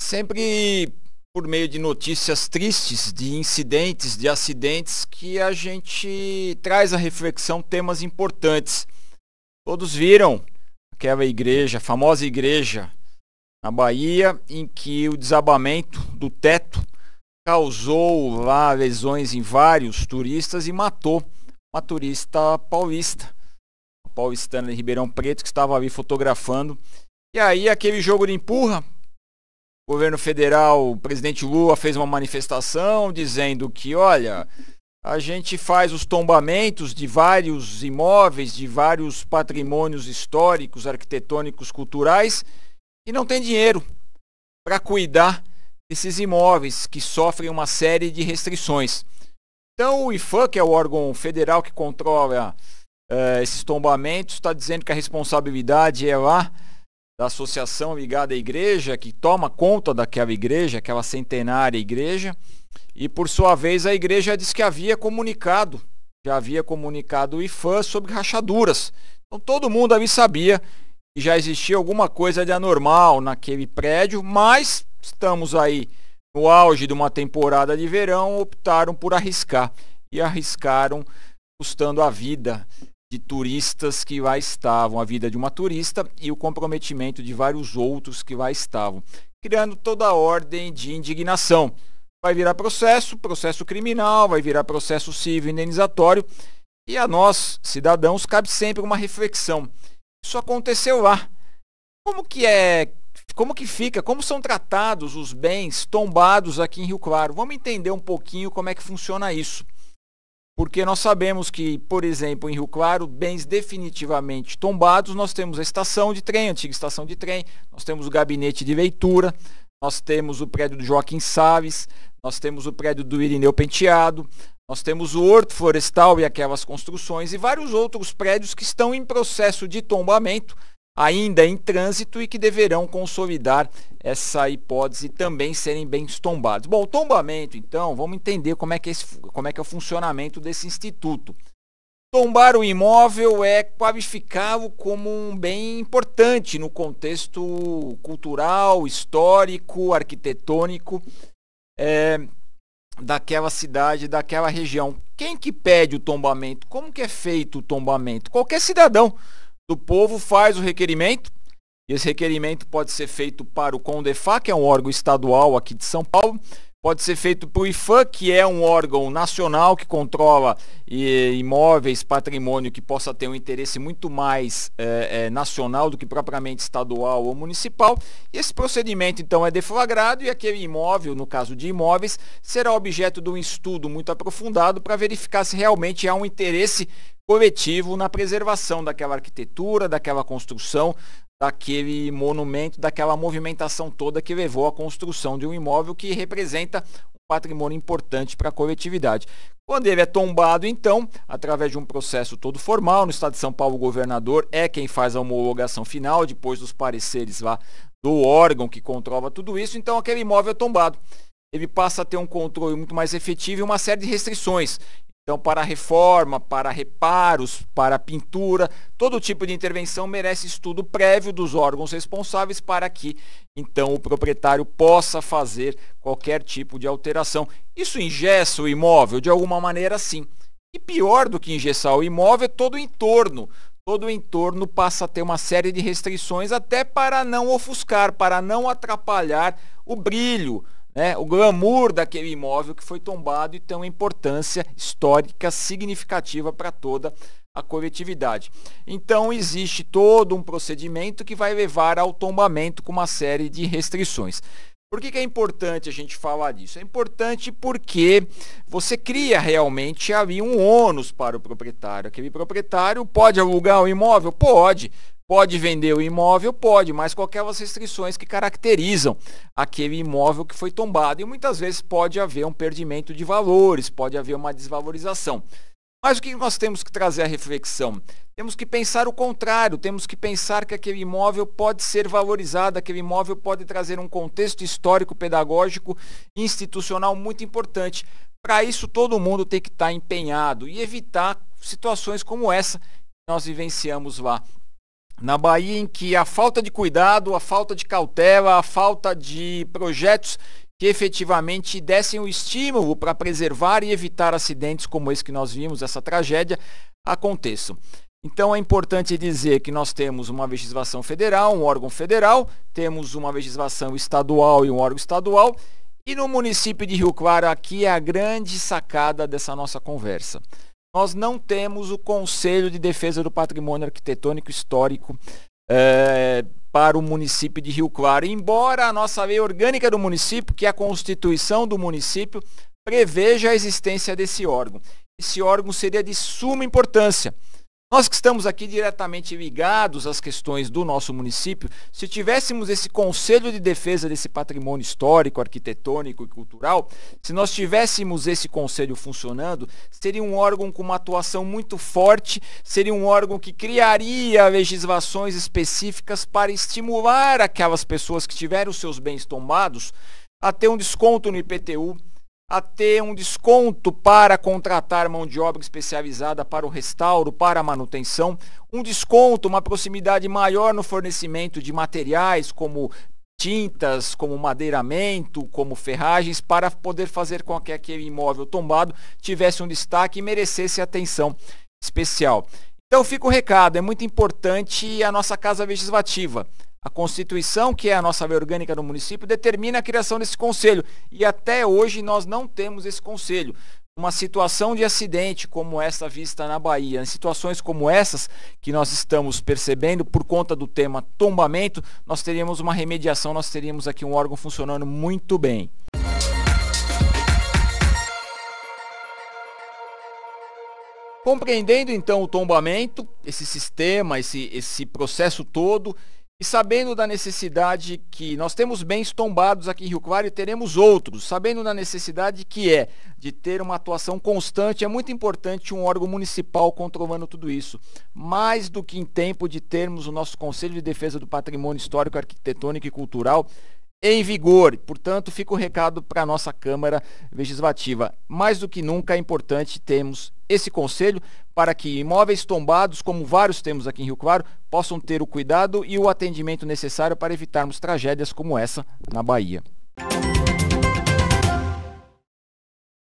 sempre por meio de notícias tristes, de incidentes, de acidentes, que a gente traz à reflexão temas importantes. Todos viram aquela igreja, a famosa igreja na Bahia, em que o desabamento do teto causou lá lesões em vários turistas e matou uma turista paulista, uma paulistana de Ribeirão Preto, que estava ali fotografando. E aí aquele jogo de empurra. O governo federal, o presidente Lula fez uma manifestação dizendo que, olha, a gente faz os tombamentos de vários imóveis, de vários patrimônios históricos, arquitetônicos, culturais, e não tem dinheiro para cuidar desses imóveis que sofrem uma série de restrições. Então o IPHAN, que é o órgão federal que controla esses tombamentos, está dizendo que a responsabilidade é lá da associação ligada à igreja, que toma conta daquela igreja, aquela centenária igreja, e por sua vez a igreja diz que já havia comunicado o IPHAN sobre rachaduras. Então todo mundo ali sabia que já existia alguma coisa de anormal naquele prédio, mas estamos aí no auge de uma temporada de verão, optaram por arriscar, e arriscaram custando a vida de turistas que lá estavam, a vida de uma turista e o comprometimento de vários outros que lá estavam, criando toda a ordem de indignação. Vai virar processo criminal, vai virar processo civil indenizatório, e a nós, cidadãos, cabe sempre uma reflexão. Isso aconteceu lá. Como são tratados os bens tombados aqui em Rio Claro? Vamos entender um pouquinho como é que funciona isso. Porque nós sabemos que, por exemplo, em Rio Claro, bens definitivamente tombados, nós temos a estação de trem, a antiga estação de trem, nós temos o gabinete de leitura, nós temos o prédio do Joaquim Salles, nós temos o prédio do Irineu Penteado, nós temos o Horto Florestal e aquelas construções e vários outros prédios que estão em processo de tombamento, ainda em trânsito e que deverão consolidar essa hipótese e também serem bens tombados. Bom, o tombamento, então, vamos entender como é que é o funcionamento desse instituto. Tombar o imóvel é qualificá-lo como um bem importante no contexto cultural, histórico, arquitetônico daquela cidade, daquela região. Quem que pede o tombamento? Como que é feito o tombamento? Qualquer cidadão do povo faz o requerimento, e esse requerimento pode ser feito para o CONDEFAC, que é um órgão estadual aqui de São Paulo, pode ser feito para o IPHAN, que é um órgão nacional que controla imóveis, patrimônio que possa ter um interesse muito mais nacional do que propriamente estadual ou municipal. E esse procedimento então é deflagrado e aquele imóvel, no caso de imóveis, será objeto de um estudo muito aprofundado para verificar se realmente há um interesse coletivo na preservação daquela arquitetura, daquela construção, daquele monumento, daquela movimentação toda que levou à construção de um imóvel que representa um patrimônio importante para a coletividade. Quando ele é tombado, então, através de um processo todo formal, no estado de São Paulo, o governador é quem faz a homologação final, depois dos pareceres lá do órgão que controla tudo isso, então aquele imóvel é tombado. Ele passa a ter um controle muito mais efetivo e uma série de restrições. Então, para reforma, para reparos, para pintura, todo tipo de intervenção merece estudo prévio dos órgãos responsáveis para que, então, o proprietário possa fazer qualquer tipo de alteração. Isso engessa o imóvel? De alguma maneira, sim. E pior do que engessar o imóvel é todo o entorno. Todo o entorno passa a ter uma série de restrições até para não ofuscar, para não atrapalhar o brilho, o glamour daquele imóvel que foi tombado e tem uma importância histórica significativa para toda a coletividade. Então existe todo um procedimento que vai levar ao tombamento com uma série de restrições. Por que é importante a gente falar disso? É importante porque você cria realmente ali um ônus para o proprietário. Aquele proprietário pode alugar o imóvel? Pode. Pode vender o imóvel? Pode, mas com aquelas restrições que caracterizam aquele imóvel que foi tombado. E muitas vezes pode haver um perdimento de valores, pode haver uma desvalorização. Mas o que nós temos que trazer à reflexão? Temos que pensar o contrário, temos que pensar que aquele imóvel pode ser valorizado, aquele imóvel pode trazer um contexto histórico, pedagógico, institucional muito importante. Para isso, todo mundo tem que estar empenhado e evitar situações como essa que nós vivenciamos lá Na Bahia, em que a falta de cuidado, a falta de cautela, a falta de projetos que efetivamente dessem o estímulo para preservar e evitar acidentes como esse que nós vimos, essa tragédia, aconteçam. Então é importante dizer que nós temos uma legislação federal, um órgão federal, temos uma legislação estadual e um órgão estadual, e no município de Rio Claro aqui é a grande sacada dessa nossa conversa. Nós não temos o Conselho de Defesa do Patrimônio Arquitetônico Histórico para o município de Rio Claro, embora a nossa lei orgânica do município, que é a Constituição do município, preveja a existência desse órgão. Esse órgão seria de suma importância. Nós que estamos aqui diretamente ligados às questões do nosso município, se tivéssemos esse Conselho de Defesa desse patrimônio histórico, arquitetônico e cultural, se nós tivéssemos esse conselho funcionando, seria um órgão com uma atuação muito forte, seria um órgão que criaria legislações específicas para estimular aquelas pessoas que tiveram os seus bens tombados a ter um desconto no IPTU, a ter um desconto para contratar mão de obra especializada para o restauro, para a manutenção, um desconto, uma proximidade maior no fornecimento de materiais como tintas, como madeiramento, como ferragens, para poder fazer com que aquele imóvel tombado tivesse um destaque e merecesse atenção especial. Então fica o recado, é muito importante a nossa Casa Legislativa. A Constituição, que é a nossa lei orgânica do município, determina a criação desse conselho. E até hoje nós não temos esse conselho. Uma situação de acidente como essa vista na Bahia, em situações como essas que nós estamos percebendo por conta do tema tombamento, nós teríamos uma remediação, nós teríamos aqui um órgão funcionando muito bem. Compreendendo então o tombamento, esse sistema, esse processo todo, e sabendo da necessidade que nós temos bens tombados aqui em Rio Claro e teremos outros, sabendo da necessidade que é de ter uma atuação constante, é muito importante um órgão municipal controlando tudo isso. Mais do que em tempo de termos o nosso Conselho de Defesa do Patrimônio Histórico, Arquitetônico e Cultural em vigor. Portanto, fica o recado para a nossa Câmara Legislativa. Mais do que nunca é importante termos esse conselho para que imóveis tombados, como vários temos aqui em Rio Claro, possam ter o cuidado e o atendimento necessário para evitarmos tragédias como essa na Bahia.